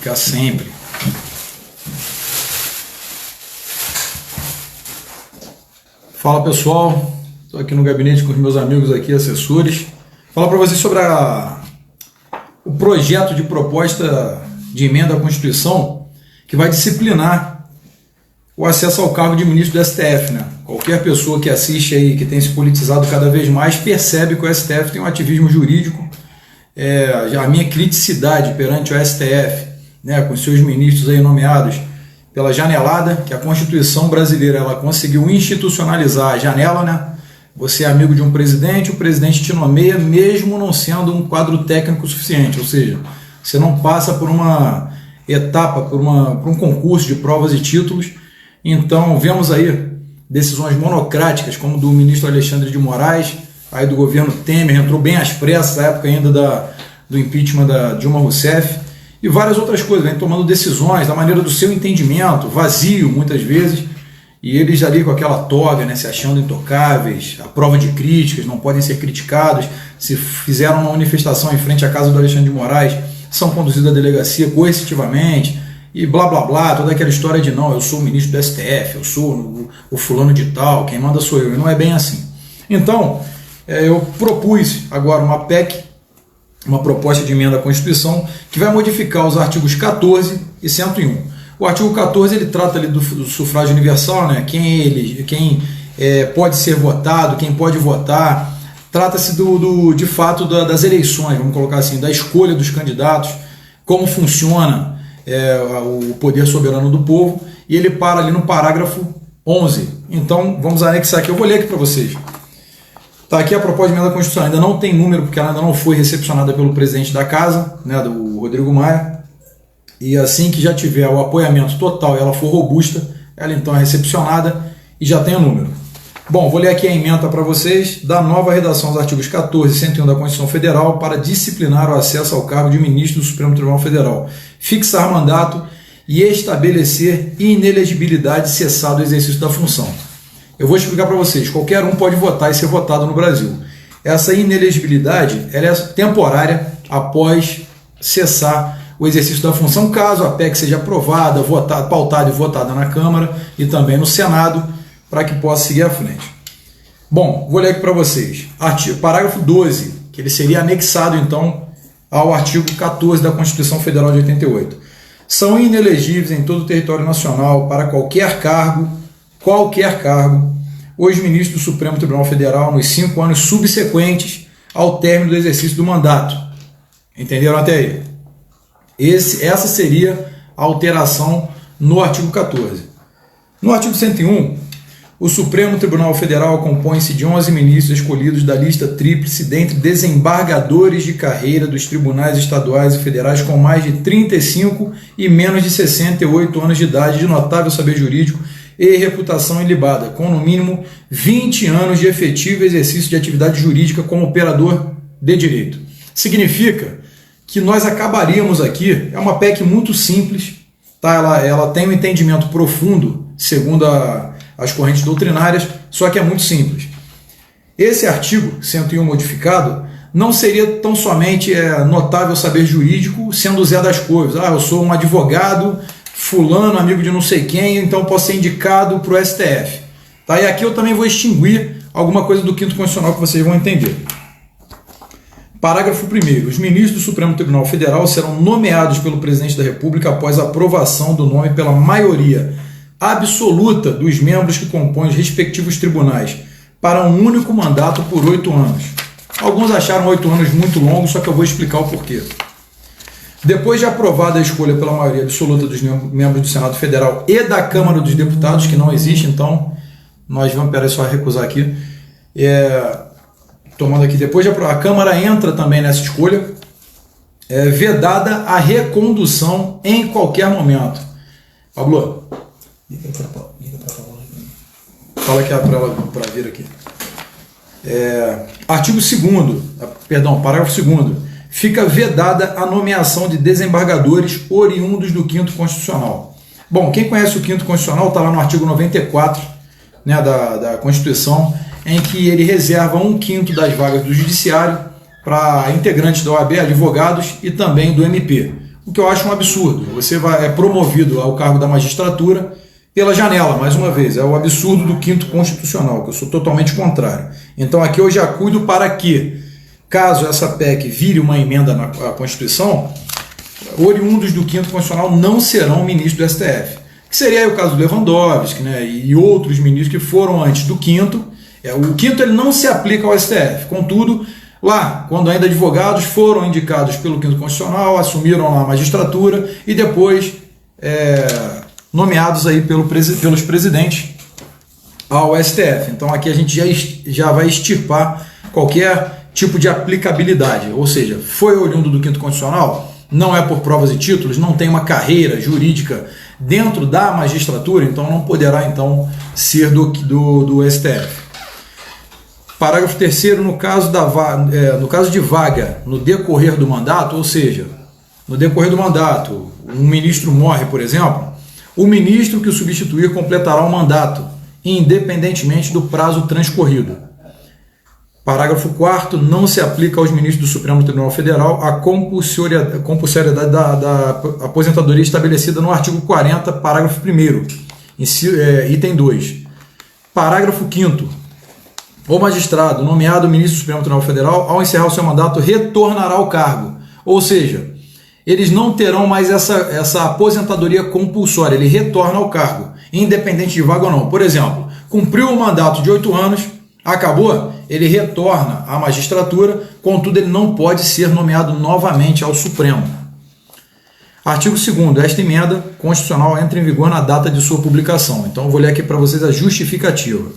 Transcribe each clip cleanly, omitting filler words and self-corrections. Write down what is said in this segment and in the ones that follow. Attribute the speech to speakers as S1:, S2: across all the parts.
S1: ficar sempre. Fala pessoal, estou aqui no gabinete com os meus amigos aqui, assessores. Falar para vocês sobre o projeto de proposta de emenda à Constituição que vai disciplinar o acesso ao cargo de ministro do STF, né? Qualquer pessoa que assiste aí, que tem se politizado cada vez mais, percebe que o STF tem um ativismo jurídico, a minha criticidade perante o STF, né, com seus ministros aí nomeados pela janelada, que a Constituição brasileira ela conseguiu institucionalizar a janela, né? Você é amigo de um presidente, o presidente te nomeia mesmo não sendo um quadro técnico suficiente, ou seja, você não passa por uma etapa, por um concurso de provas e títulos. Então vemos aí decisões monocráticas, como do ministro Alexandre de Moraes, aí do governo Temer, entrou bem às pressas, na época ainda do impeachment da Dilma Rousseff, e várias outras coisas, vem tomando decisões da maneira do seu entendimento, vazio muitas vezes, e eles ali com aquela toga, né, se achando intocáveis, à prova de críticas, não podem ser criticados, se fizeram uma manifestação em frente à casa do Alexandre de Moraes, são conduzidos à delegacia coercitivamente, e blá blá blá, toda aquela história de não, eu sou o ministro do STF, eu sou o fulano de tal, quem manda sou eu, e não é bem assim. Então, eu propus agora uma PEC, uma proposta de emenda à Constituição, que vai modificar os artigos 14 e 101. O artigo 14 ele trata ali do sufrágio universal, né? Quem pode ser votado, quem pode votar. Trata-se de fato das eleições, vamos colocar assim, da escolha dos candidatos, como funciona o poder soberano do povo, e ele para ali no parágrafo 11. Então vamos anexar aqui, eu vou ler aqui para vocês. Está aqui a proposta de emenda à Constituição, ainda não tem número porque ela ainda não foi recepcionada pelo presidente da casa, né, do Rodrigo Maia, e assim que já tiver o apoiamento total e ela for robusta, ela então é recepcionada e já tem o número. Bom, vou ler aqui a emenda para vocês da nova redação dos artigos 14 e 101 da Constituição Federal para disciplinar o acesso ao cargo de ministro do Supremo Tribunal Federal, fixar mandato e estabelecer inelegibilidade cessado do exercício da função. Eu vou explicar para vocês, qualquer um pode votar e ser votado no Brasil. Essa inelegibilidade ela é temporária após cessar o exercício da função, caso a PEC seja aprovada, pautada e votada na Câmara e também no Senado, para que possa seguir à frente. Bom, vou ler aqui para vocês. Parágrafo 12, que ele seria anexado então ao artigo 14 da Constituição Federal de 88. São inelegíveis em todo o território nacional para qualquer cargo, os ministros do Supremo Tribunal Federal nos 5 anos subsequentes ao término do exercício do mandato. Entenderam até aí? Essa seria a alteração no artigo 14. No artigo 101, o Supremo Tribunal Federal compõe-se de 11 ministros escolhidos da lista tríplice dentre desembargadores de carreira dos tribunais estaduais e federais com mais de 35 e menos de 68 anos de idade, de notável saber jurídico e reputação ilibada, com no mínimo 20 anos de efetivo exercício de atividade jurídica como operador de direito. Significa que nós acabaríamos aqui, é uma PEC muito simples, tá? Ela tem um entendimento profundo, segundo as correntes doutrinárias, só que é muito simples. Esse artigo 101 modificado não seria tão somente notável saber jurídico sendo o Zé das Couves. Eu sou um advogado fulano, amigo de não sei quem, então posso ser indicado para o STF. Tá? E aqui eu também vou extinguir alguma coisa do 5º Constitucional que vocês vão entender. Parágrafo 1º. Os ministros do Supremo Tribunal Federal serão nomeados pelo Presidente da República após a aprovação do nome pela maioria absoluta dos membros que compõem os respectivos tribunais, para um único mandato por 8 anos. Alguns acharam 8 anos muito longo, só que eu vou explicar o porquê. Depois de aprovada a escolha pela maioria absoluta dos membros do Senado Federal e da Câmara dos Deputados, que não existe, então nós vamos, peraí, só recusar aqui, tomando aqui, depois a Câmara entra também nessa escolha, vedada a recondução em qualquer momento. Pablo, liga para Paula. Fala que é para ela para vir aqui. Parágrafo 2º. Fica vedada a nomeação de desembargadores oriundos do 5º Constitucional. Bom, quem conhece o 5º Constitucional está lá no artigo 94, né, da Constituição, em que ele reserva 1/5 das vagas do Judiciário para integrantes da OAB, advogados e também do MP. o que eu acho um absurdo. Você é promovido ao cargo da magistratura pela janela, mais uma vez, é o absurdo do quinto constitucional, que eu sou totalmente contrário. Então aqui eu já cuido para que, caso essa PEC vire uma emenda na Constituição, oriundos do quinto constitucional não serão ministros do STF. Que seria aí o caso do Lewandowski, né, e outros ministros que foram antes do quinto. O quinto ele não se aplica ao STF, contudo, lá, quando ainda advogados foram indicados pelo quinto constitucional, assumiram lá a magistratura e depois nomeados aí pelos presidentes ao STF. Então aqui a gente já vai extirpar qualquer tipo de aplicabilidade, ou seja, foi oriundo do quinto constitucional, não é por provas e títulos, não tem uma carreira jurídica dentro da magistratura, então não poderá então ser do STF. Parágrafo 3º, no caso de vaga no decorrer do mandato, ou seja, no decorrer do mandato, um ministro morre, por exemplo, o ministro que o substituir completará o mandato, independentemente do prazo transcorrido. Parágrafo 4º, não se aplica aos ministros do Supremo Tribunal Federal a compulsoriedade da aposentadoria estabelecida no artigo 40, parágrafo 1º, item 2. Parágrafo 5º, o magistrado nomeado ministro do Supremo Tribunal Federal, ao encerrar o seu mandato, retornará ao cargo. Ou seja, eles não terão mais essa aposentadoria compulsória, ele retorna ao cargo, independente de vaga ou não. Por exemplo, cumpriu o mandato de 8 anos, acabou, ele retorna à magistratura, contudo ele não pode ser nomeado novamente ao Supremo. Artigo 2º, esta emenda constitucional entra em vigor na data de sua publicação. Então eu vou ler aqui para vocês a justificativa.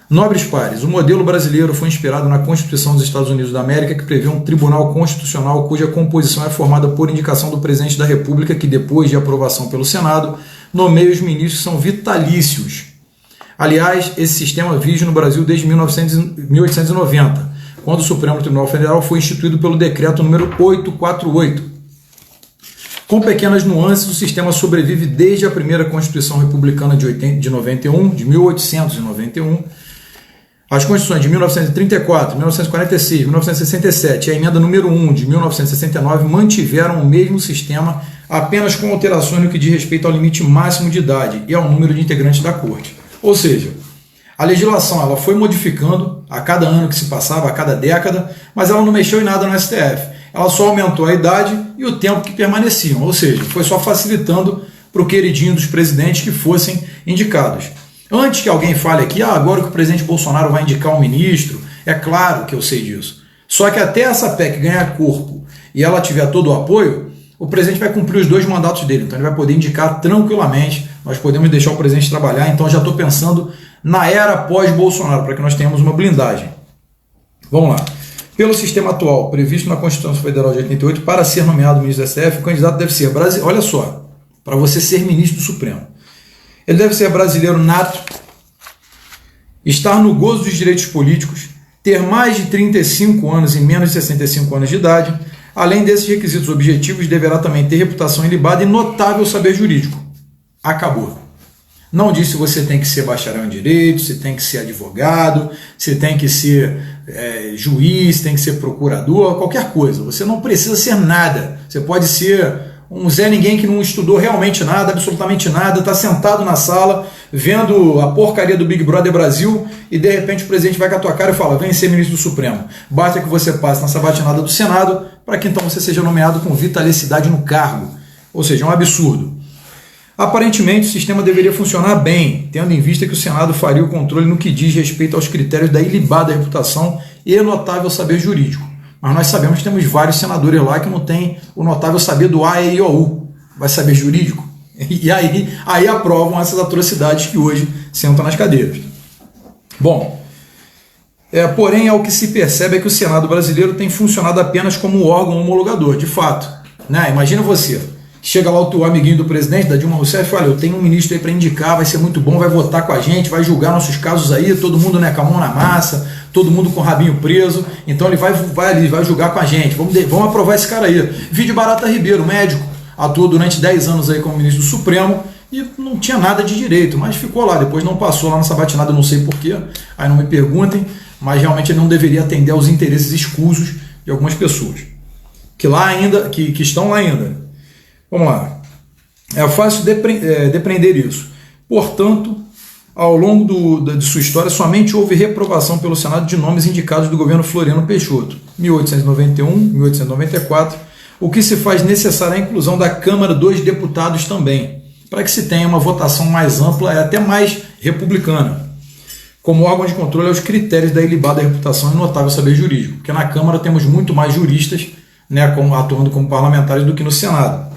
S1: Nobres pares, o modelo brasileiro foi inspirado na Constituição dos Estados Unidos da América, que prevê um tribunal constitucional cuja composição é formada por indicação do presidente da República, que depois de aprovação pelo Senado, nomeia os ministros que são vitalícios. Aliás, esse sistema vige no Brasil desde 1890, quando o Supremo Tribunal Federal foi instituído pelo decreto número 848. Com pequenas nuances, o sistema sobrevive desde a primeira Constituição Republicana de 1891, as Constituições de 1934, 1946, 1967 e a emenda número 1 de 1969 mantiveram o mesmo sistema, apenas com alterações no que diz respeito ao limite máximo de idade e ao número de integrantes da Corte. Ou seja, a legislação ela foi modificando a cada ano que se passava, a cada década, mas ela não mexeu em nada no STF. Ela só aumentou a idade e o tempo que permaneciam, ou seja, foi só facilitando para o queridinho dos presidentes que fossem indicados. Antes que alguém fale aqui, agora que o presidente Bolsonaro vai indicar um ministro, é claro que eu sei disso. Só que até essa PEC ganhar corpo e ela tiver todo o apoio, o presidente vai cumprir os 2 mandatos dele, então ele vai poder indicar tranquilamente, nós podemos deixar o presidente trabalhar, então já estou pensando na era pós-Bolsonaro, para que nós tenhamos uma blindagem. Vamos lá. Pelo sistema atual, previsto na Constituição Federal de 88, para ser nomeado ministro do STF, o candidato deve ser brasileiro. Olha só, para você ser ministro do Supremo. Ele deve ser brasileiro nato, estar no gozo dos direitos políticos, ter mais de 35 anos e menos de 65 anos de idade. Além desses requisitos objetivos, deverá também ter reputação ilibada e notável saber jurídico. Acabou. Não disse se você tem que ser bacharel em direito, se tem que ser advogado, se tem que ser juiz, tem que ser procurador, qualquer coisa. Você não precisa ser nada. Você pode ser um Zé Ninguém que não estudou realmente nada, absolutamente nada, está sentado na sala, vendo a porcaria do Big Brother Brasil e de repente o presidente vai com a tua cara e fala, vem ser ministro do Supremo. Basta que você passe na sabatinada do Senado para que então você seja nomeado com vitaliciedade no cargo. Ou seja, é um absurdo. Aparentemente, o sistema deveria funcionar bem, tendo em vista que o Senado faria o controle no que diz respeito aos critérios da ilibada reputação e notável saber jurídico. Mas nós sabemos que temos vários senadores lá que não têm o notável saber do A, E, I, O, U. Vai saber jurídico? E aí aprovam essas atrocidades que hoje sentam nas cadeiras. Bom, porém, ao que se percebe é que o Senado brasileiro tem funcionado apenas como órgão homologador, de fato. Né? Imagina você, chega lá o teu amiguinho do presidente, da Dilma Rousseff, e fala, eu tenho um ministro aí para indicar, vai ser muito bom, vai votar com a gente, vai julgar nossos casos aí, todo mundo, né, com a mão na massa, todo mundo com o rabinho preso, então ele vai ali, vai julgar com a gente, vamos aprovar esse cara aí. Vídeo Barata Ribeiro, médico, atuou durante 10 anos aí como ministro do Supremo e não tinha nada de direito, mas ficou lá, depois não passou lá na sabatinada, não sei porquê, aí não me perguntem, mas realmente ele não deveria atender aos interesses escusos de algumas pessoas. que estão lá ainda. Vamos lá. É fácil depreender isso. Portanto, ao longo de sua história, somente houve reprovação pelo Senado de nomes indicados do governo Floriano Peixoto, 1891, 1894, o que se faz necessária a inclusão da Câmara dos Deputados também, para que se tenha uma votação mais ampla e até mais republicana, como órgão de controle aos critérios da ilibada reputação e notável saber jurídico, porque na Câmara temos muito mais juristas, né, atuando como parlamentares do que no Senado.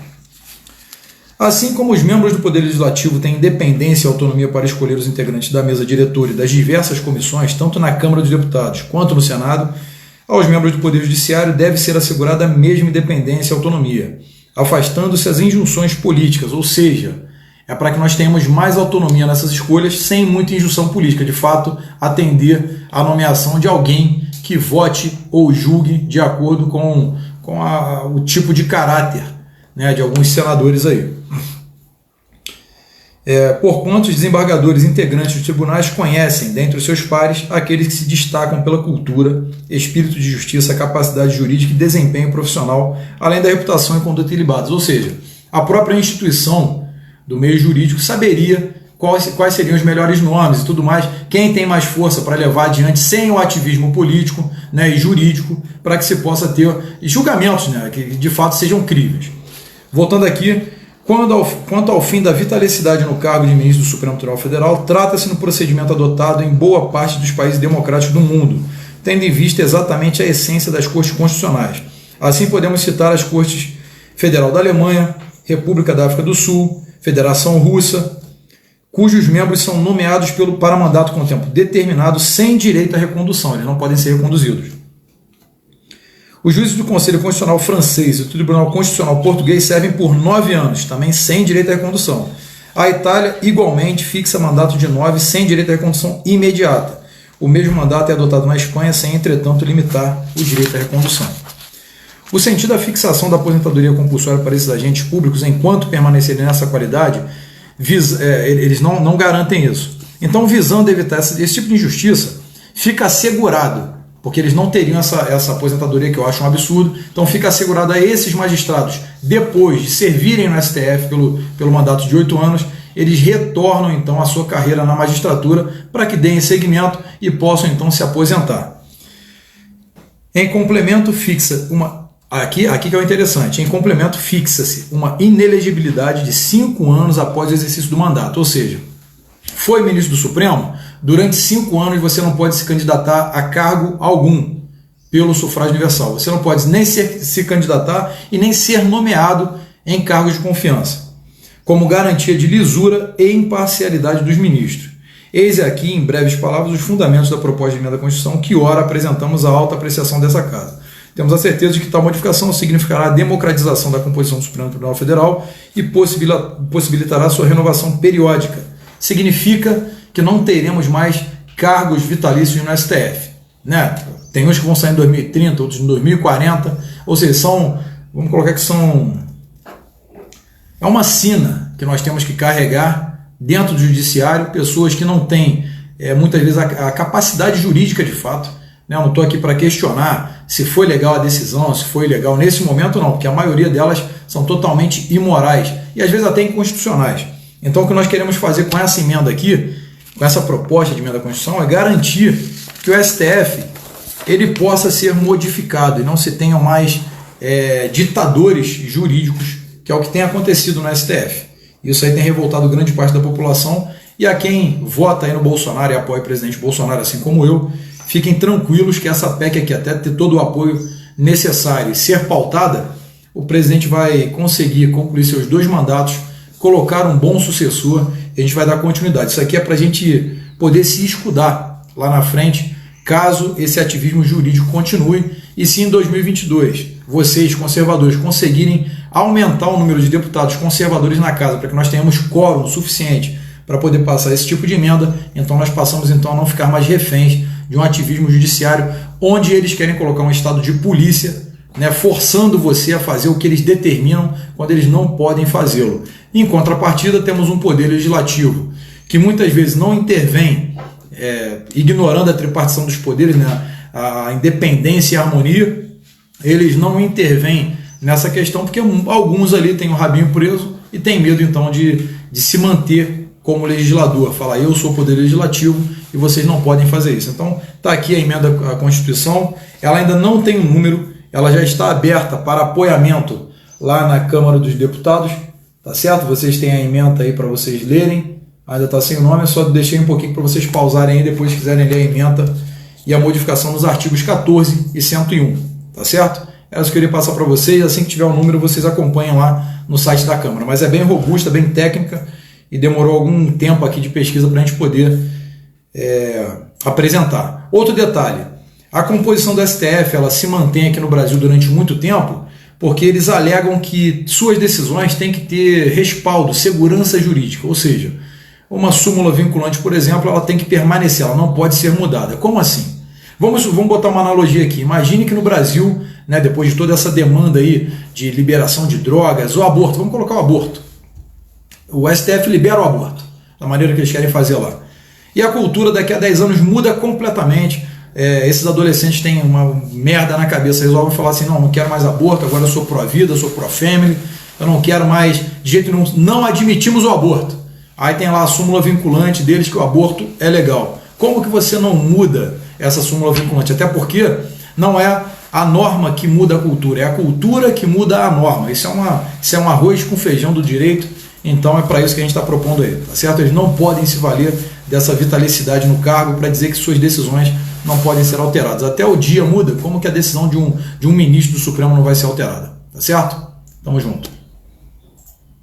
S1: Assim como os membros do Poder Legislativo têm independência e autonomia para escolher os integrantes da mesa diretora e das diversas comissões, tanto na Câmara dos Deputados quanto no Senado, aos membros do Poder Judiciário deve ser assegurada a mesma independência e autonomia, afastando-se as injunções políticas, ou seja, é para que nós tenhamos mais autonomia nessas escolhas sem muita injunção política, de fato, atender à nomeação de alguém que vote ou julgue de acordo com o tipo de caráter, né, de alguns senadores aí. Porquanto os desembargadores integrantes dos tribunais conhecem, dentre os seus pares, aqueles que se destacam pela cultura, espírito de justiça, capacidade jurídica e desempenho profissional, além da reputação e conduta ilibadas. Ou seja, a própria instituição do meio jurídico saberia quais seriam os melhores nomes e tudo mais, quem tem mais força para levar adiante sem o ativismo político, né, e jurídico, para que se possa ter julgamentos, né, que de fato sejam críveis. Voltando aqui, quanto ao fim da vitalicidade no cargo de ministro do Supremo Tribunal Federal, trata-se no procedimento adotado em boa parte dos países democráticos do mundo, tendo em vista exatamente a essência das cortes constitucionais. Assim podemos citar as Cortes Federal da Alemanha, República da África do Sul, Federação Russa, cujos membros são nomeados para mandato com tempo determinado sem direito à recondução, eles não podem ser reconduzidos. Os juízes do Conselho Constitucional francês e do Tribunal Constitucional português servem por 9 anos, também sem direito à recondução. A Itália, igualmente, fixa mandato de 9 sem direito à recondução imediata. O mesmo mandato é adotado na Espanha, sem, entretanto, limitar o direito à recondução. O sentido da fixação da aposentadoria compulsória para esses agentes públicos, enquanto permanecerem nessa qualidade, eles não garantem isso. Então, visando evitar esse tipo de injustiça, fica assegurado, porque eles não teriam essa aposentadoria, que eu acho um absurdo, então fica assegurado a esses magistrados, depois de servirem no STF pelo mandato de 8 anos, eles retornam então à sua carreira na magistratura para que deem seguimento e possam então se aposentar. Em complemento, fixa uma... Aqui que é o interessante, em complemento fixa-se uma inelegibilidade de 5 anos após o exercício do mandato, ou seja, foi ministro do Supremo, durante 5 anos você não pode se candidatar a cargo algum pelo sufrágio universal. Você não pode nem se candidatar e nem ser nomeado em cargos de confiança, como garantia de lisura e imparcialidade dos ministros. Eis aqui, em breves palavras, os fundamentos da proposta de emenda à Constituição que ora apresentamos à alta apreciação dessa Casa. Temos a certeza de que tal modificação significará a democratização da composição do Supremo Tribunal Federal e possibilitará sua renovação periódica. Significa que não teremos mais cargos vitalícios no STF, né? Tem uns que vão sair em 2030, outros em 2040, ou seja, vamos colocar que é uma sina que nós temos que carregar dentro do judiciário, pessoas que não têm, muitas vezes, a capacidade jurídica de fato, né? Eu não estou aqui para questionar se foi legal a decisão, se foi legal nesse momento, não, porque a maioria delas são totalmente imorais e às vezes até inconstitucionais. Então, o que nós queremos fazer com essa emenda aqui, com essa proposta de emenda à Constituição, é garantir que o STF ele possa ser modificado e não se tenham mais ditadores jurídicos, que é o que tem acontecido no STF. Isso aí tem revoltado grande parte da população, e a quem vota aí no Bolsonaro e apoia o presidente Bolsonaro, assim como eu, fiquem tranquilos que essa PEC aqui, até ter todo o apoio necessário e ser pautada, o presidente vai conseguir concluir seus 2 mandatos, colocar um bom sucessor e a gente vai dar continuidade. Isso aqui é para a gente poder se escudar lá na frente, caso esse ativismo jurídico continue, e se em 2022 vocês, conservadores, conseguirem aumentar o número de deputados conservadores na casa, para que nós tenhamos quórum suficiente para poder passar esse tipo de emenda, então nós passamos então a não ficar mais reféns de um ativismo judiciário, onde eles querem colocar um estado de polícia, né, forçando você a fazer o que eles determinam quando eles não podem fazê-lo. Em contrapartida, temos um poder legislativo que muitas vezes não intervém, ignorando a tripartição dos poderes, né, a independência e a harmonia, eles não intervêm nessa questão, porque alguns ali têm o rabinho preso e têm medo então de se manter como legislador, falar eu sou o poder legislativo e vocês não podem fazer isso. Então está aqui a emenda à Constituição, ela ainda não tem um número, ela já está aberta para apoiamento lá na Câmara dos Deputados, tá certo? Vocês têm a emenda aí para vocês lerem, ainda está sem o nome, só deixei um pouquinho para vocês pausarem aí, depois quiserem ler a emenda e a modificação nos artigos 14 e 101, tá certo? É isso que eu queria passar para vocês, assim que tiver o número vocês acompanham lá no site da Câmara, mas é bem robusta, bem técnica e demorou algum tempo aqui de pesquisa para a gente poder apresentar. Outro detalhe, a composição do STF ela se mantém aqui no Brasil durante muito tempo porque eles alegam que suas decisões têm que ter respaldo, segurança jurídica, ou seja, uma súmula vinculante, por exemplo, ela tem que permanecer, ela não pode ser mudada. Como assim? Vamos botar uma analogia aqui. Imagine que no Brasil, né, depois de toda essa demanda aí de liberação de drogas, o aborto, vamos colocar o aborto. O STF libera o aborto, da maneira que eles querem fazer lá. E a cultura daqui a 10 anos muda completamente. Esses adolescentes têm uma merda na cabeça, resolvem falar assim, não quero mais aborto, agora eu sou pró-vida, sou pró-family, eu não quero mais, de jeito nenhum, não admitimos o aborto. Aí tem lá a súmula vinculante deles que o aborto é legal. Como que você não muda essa súmula vinculante? Até porque não é a norma que muda a cultura, é a cultura que muda a norma. Isso é um arroz com feijão do direito, então é para isso que a gente está propondo aí, tá certo? Eles não podem se valer dessa vitalicidade no cargo para dizer que suas decisões não podem ser alteradas. Até o dia muda, como que a decisão de um ministro do Supremo não vai ser alterada, tá certo? Tamo junto.